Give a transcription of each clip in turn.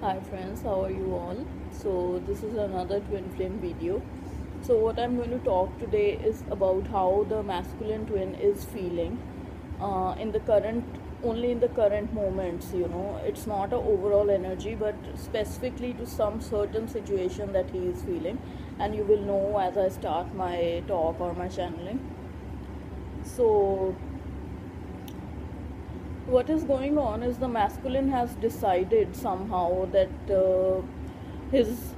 Hi friends, how are you all? So this is another twin flame video. So what I'm going to talk today is about how the masculine twin is feeling in the current, only in the current moments. It's not a overall energy, but specifically to some certain situation that he is feeling, and you will know as I start my talk or my channeling. So what is going on is the masculine has decided somehow that his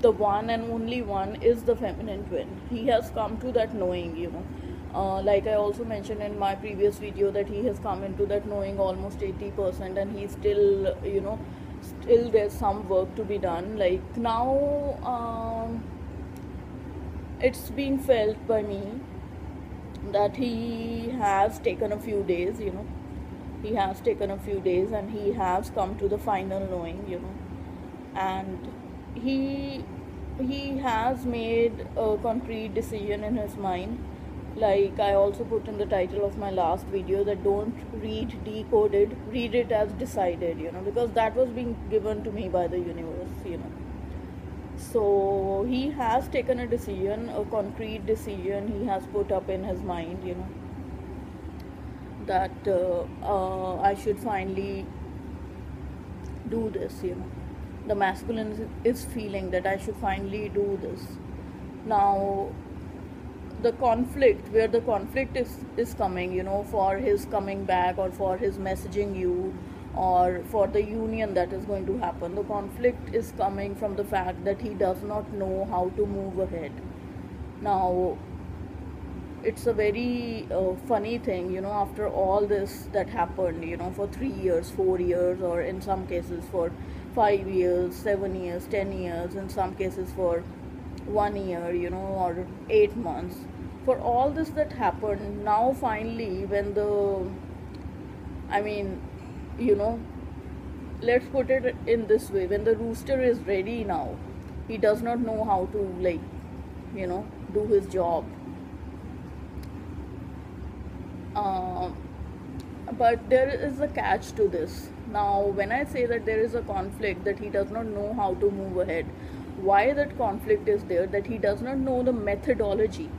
the one and only one is the feminine twin. He has come to that knowing. Like I also mentioned in my previous video that he has come into that knowing almost 80%, and he's still, still there's some work to be done. Like now, it's being felt by me that he has taken a few days. He has taken a few days and he has come to the final knowing. And he he has made a concrete decision in his mind. Like I also put in the title of my last video that don't read decoded, read it as decided, because that was being given to me by the universe. So he has taken a decision, a concrete decision he has put up in his mind, that I should finally do this. The masculine is feeling that I should finally do this. Now, the conflict, where the conflict is coming, for his coming back or for his messaging you or for the union that is going to happen, the conflict is coming from the fact that he does not know how to move ahead. Now, it's a very funny thing, after all this that happened, for 3 years, 4 years, or in some cases for 5 years, 7 years, 10 years, in some cases for 1 year, or 8 months. For all this that happened, now finally, when I mean, you know, let's put it in this way: when the rooster is ready now, he does not know how to, do his job. Um, but there is a catch to this. Now, when I say that there is a conflict, that he does not know how to move ahead, why that conflict is there? That he does not know the methodology,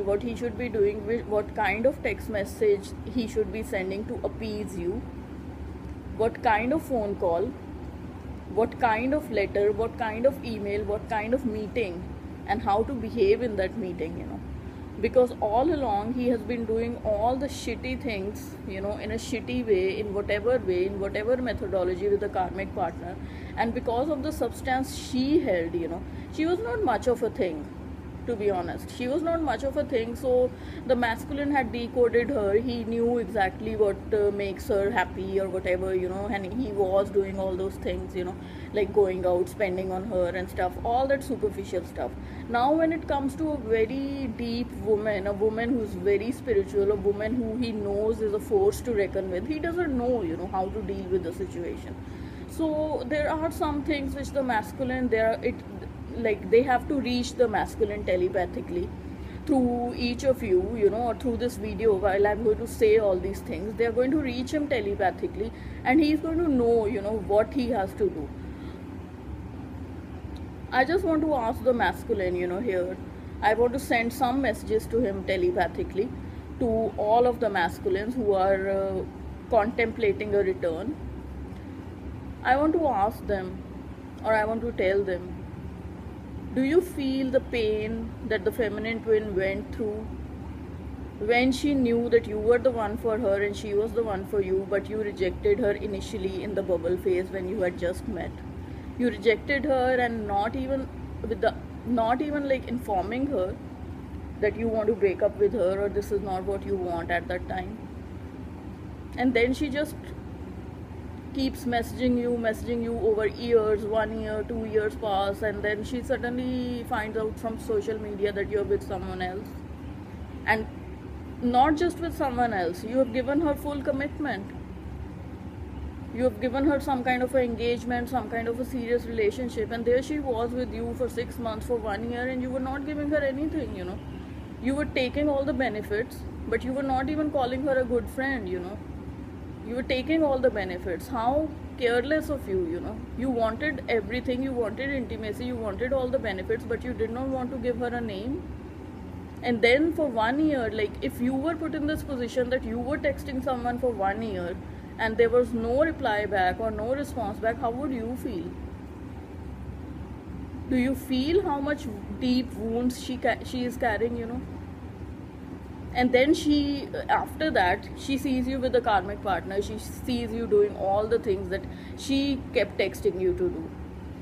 what he should be doing, what kind of text message he should be sending to appease you, what kind of phone call, what kind of letter, what kind of email, what kind of meeting, and how to behave in that meeting. Because all along he has been doing all the shitty things, in a shitty way, in whatever methodology with the karmic partner. And because of the substance she held, she was not much of a thing, to be honest. She was not much of a thing. So the masculine had decoded her. He knew exactly what makes her happy or whatever, and he was doing all those things, like going out, spending on her and stuff, all that superficial stuff. Now when it comes to a very deep woman, a woman who's very spiritual, a woman who he knows is a force to reckon with, he doesn't know, how to deal with the situation. So there are some things which the masculine, like they have to reach the masculine telepathically through each of you, or through this video. While I'm going to say all these things, they are going to reach him telepathically, and he's going to know, what he has to do. I just want to ask the masculine, here. I want to send some messages to him telepathically, to all of the masculines who are contemplating a return. I want to ask them, or I want to tell them, do you feel the pain that the feminine twin went through when she knew that you were the one for her and she was the one for you, but you rejected her initially in the bubble phase when you had just met? You rejected her, and not even like informing her that you want to break up with her or this is not what you want at that time. And then she just keeps messaging you over years. 1 year, 2 years pass, and then she suddenly finds out from social media that you're with someone else. And not just with someone else, you have given her full commitment. You have given her some kind of an engagement, some kind of a serious relationship, and there she was with you for 6 months, for 1 year, and you were not giving her anything. You were taking all the benefits, but you were not even calling her a good friend. You were taking all the benefits. How careless of you, you know. You wanted everything, you wanted intimacy, you wanted all the benefits, but you did not want to give her a name. And then for 1 year, like if you were put in this position that you were texting someone for 1 year and there was no reply back or no response back, how would you feel? Do you feel how much deep wounds she is carrying, you know? And then she, after that, she sees you with a karmic partner. She sees you doing all the things that she kept texting you to do.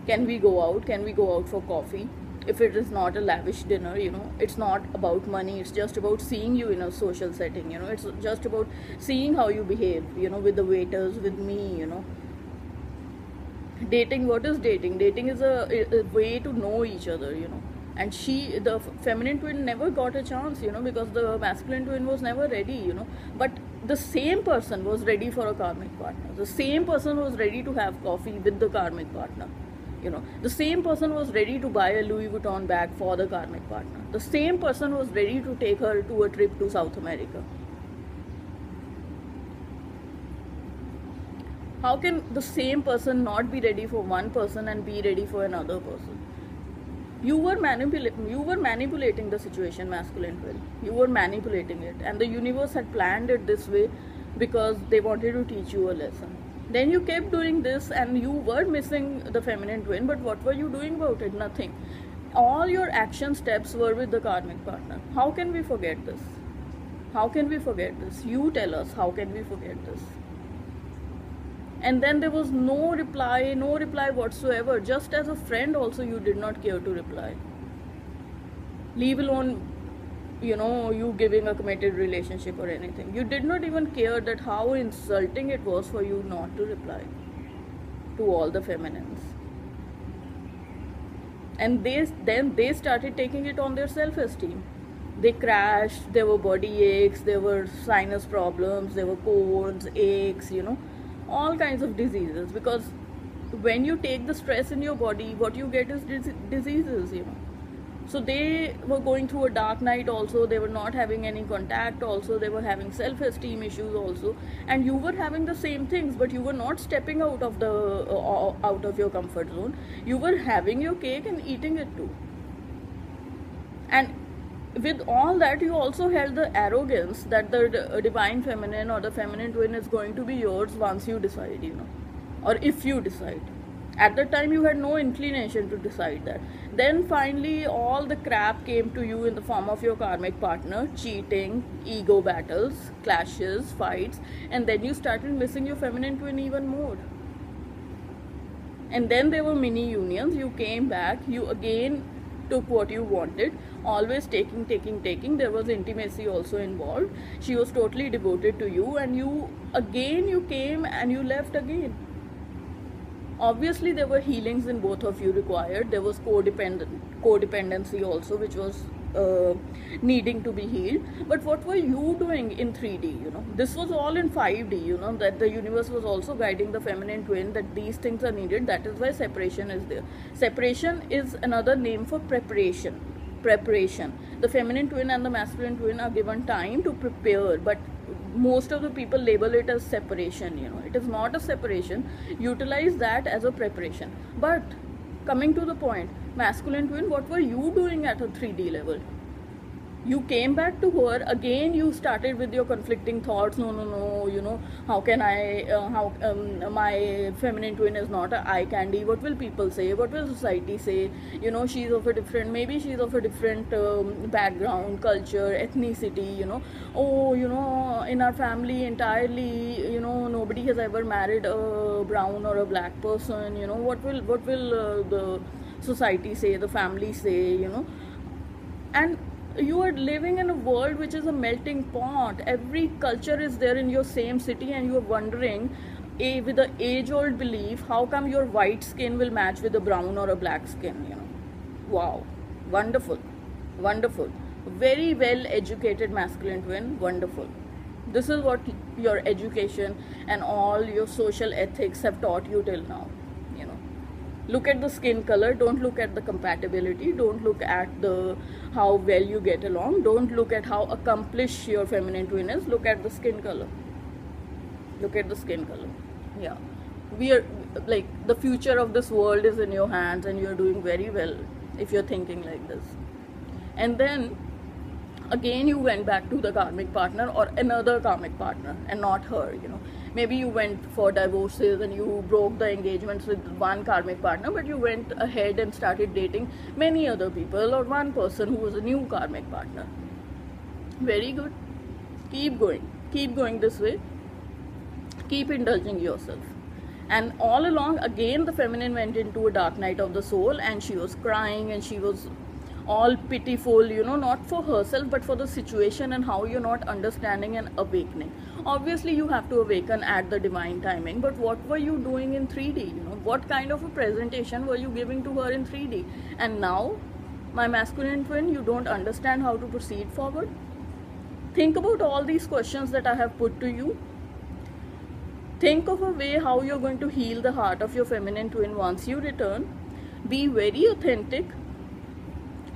Can we go out? Can we go out for coffee? If it is not a lavish dinner, you know, it's not about money. It's just about seeing you in a social setting, you know. It's just about seeing how you behave, you know, with the waiters, with me, you know. Dating, what is dating? Dating is a way to know each other, you know. And the feminine twin never got a chance, you know, because the masculine twin was never ready, you know. But the same person was ready for a karmic partner. The same person was ready to have coffee with the karmic partner, you know. The same person was ready to buy a Louis Vuitton bag for the karmic partner. The same person was ready to take her to a trip to South America. How can the same person not be ready for one person and be ready for another person? You were manipulating the situation, masculine twin. You were manipulating it, and the universe had planned it this way because they wanted to teach you a lesson. Then you kept doing this and you were missing the feminine twin, but what were you doing about it? Nothing. All your action steps were with the karmic partner. How can we forget this? How can we forget this? You tell us, how can we forget this? And then there was no reply whatsoever. Just as a friend also, you did not care to reply. Leave alone, you know, you giving a committed relationship or anything. You did not even care that how insulting it was for you not to reply to all the feminines. And then they started taking it on their self-esteem. They crashed, there were body aches, there were sinus problems, there were colds, aches, you know, all kinds of diseases. Because when you take the stress in your body, what you get is diseases, you know. So they were going through a dark night also. They were not having any contact also. They were having self-esteem issues also. And you were having the same things, but you were not stepping out of your comfort zone. You were having your cake and eating it too. And with all that, you also held the arrogance that the divine feminine or the feminine twin is going to be yours once you decide, you know, or if you decide. At the time, you had no inclination to decide that. Then finally, all the crap came to you in the form of your karmic partner, cheating, ego battles, clashes, fights, and then you started missing your feminine twin even more. And then there were mini unions. You came back, you again took what you wanted, always taking. There was intimacy also involved. She was totally devoted to you, and you came and you left again. Obviously, there were healings in both of you required. There was codependency also, which was needing to be healed. But what were you doing in 3D? You know, this was all in 5D. You know, that the universe was also guiding the feminine twin that these things are needed. That is why separation is there. Separation is another name for preparation. The feminine twin and the masculine twin are given time to prepare, but most of the people label it as separation. You know, it is not a separation. Utilize that as a preparation. But coming to the point, masculine twin, what were you doing at a 3D level? You came back to her again. You started with your conflicting thoughts. No, you know, how can I, my feminine twin is not an eye candy. What will people say? What will society say? You know, maybe she's of a different background, culture, ethnicity, you know. Oh, you know, in our family entirely, you know, nobody has ever married a brown or a black person. You know, what will the society say, the family say, you know. And you are living in a world which is a melting pot. Every culture is there in your same city, and you are wondering, with the age-old belief, how come your white skin will match with a brown or a black skin, you know. Wow, wonderful. Very well educated masculine twin, wonderful. This is what your education and all your social ethics have taught you till now. Look at the skin color, don't look at the compatibility, don't look at how well you get along, don't look at how accomplished your feminine twin is, look at the skin color. Look at the skin color. Yeah, we are like, the future of this world is in your hands, and you're doing very well if you're thinking like this. And then again you went back to the karmic partner or another karmic partner, and not her, you know. Maybe you went for divorces and you broke the engagements with one karmic partner, but you went ahead and started dating many other people, or one person who was a new karmic partner. Very good. Keep going this way. Keep indulging yourself. And all along, again, the feminine went into a dark night of the soul, and she was crying, and she was all pitiful, you know, not for herself but for the situation and how you're not understanding and awakening. Obviously you have to awaken at the divine timing, but what were you doing in 3D? You know, what kind of a presentation were you giving to her in 3D? And now, my masculine twin, you don't understand how to proceed forward. Think about all these questions that I have put to you. Think of a way how you're going to heal the heart of your feminine twin once you return. Be very authentic.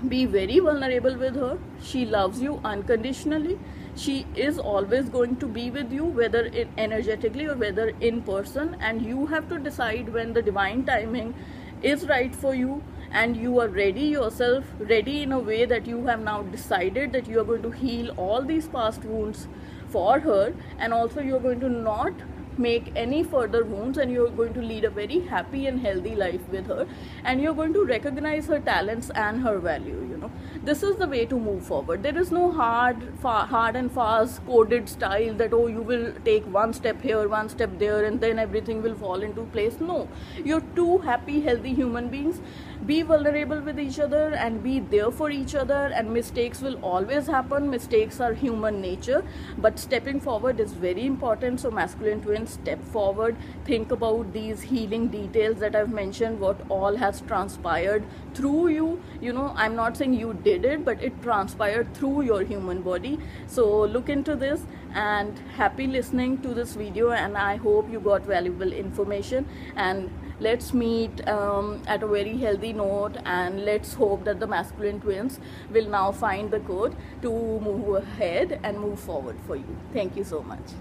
Be very vulnerable with her. She loves you unconditionally. She is always going to be with you, whether energetically or whether in person, and you have to decide when the divine timing is right for you, and you are ready yourself, ready in a way that you have now decided that you are going to heal all these past wounds for her, and also you are going to not make any further wounds, and you're going to lead a very happy and healthy life with her, and you're going to recognize her talents and her value. You know, this is the way to move forward. There is no hard and fast coded style that, oh, you will take one step here, one step there, and then everything will fall into place. No, you're two happy, healthy human beings. Be vulnerable with each other and be there for each other, and mistakes will always happen. Mistakes are human nature, but stepping forward is very important. So masculine twins, step forward. Think about these healing details that I've mentioned, what all has transpired through you. You know, I'm not saying you did it, but it transpired through your human body. So look into this, and happy listening to this video, and I hope you got valuable information. And let's meet at a very healthy note, and let's hope that the masculine twins will now find the code to move ahead and move forward for you. Thank you so much.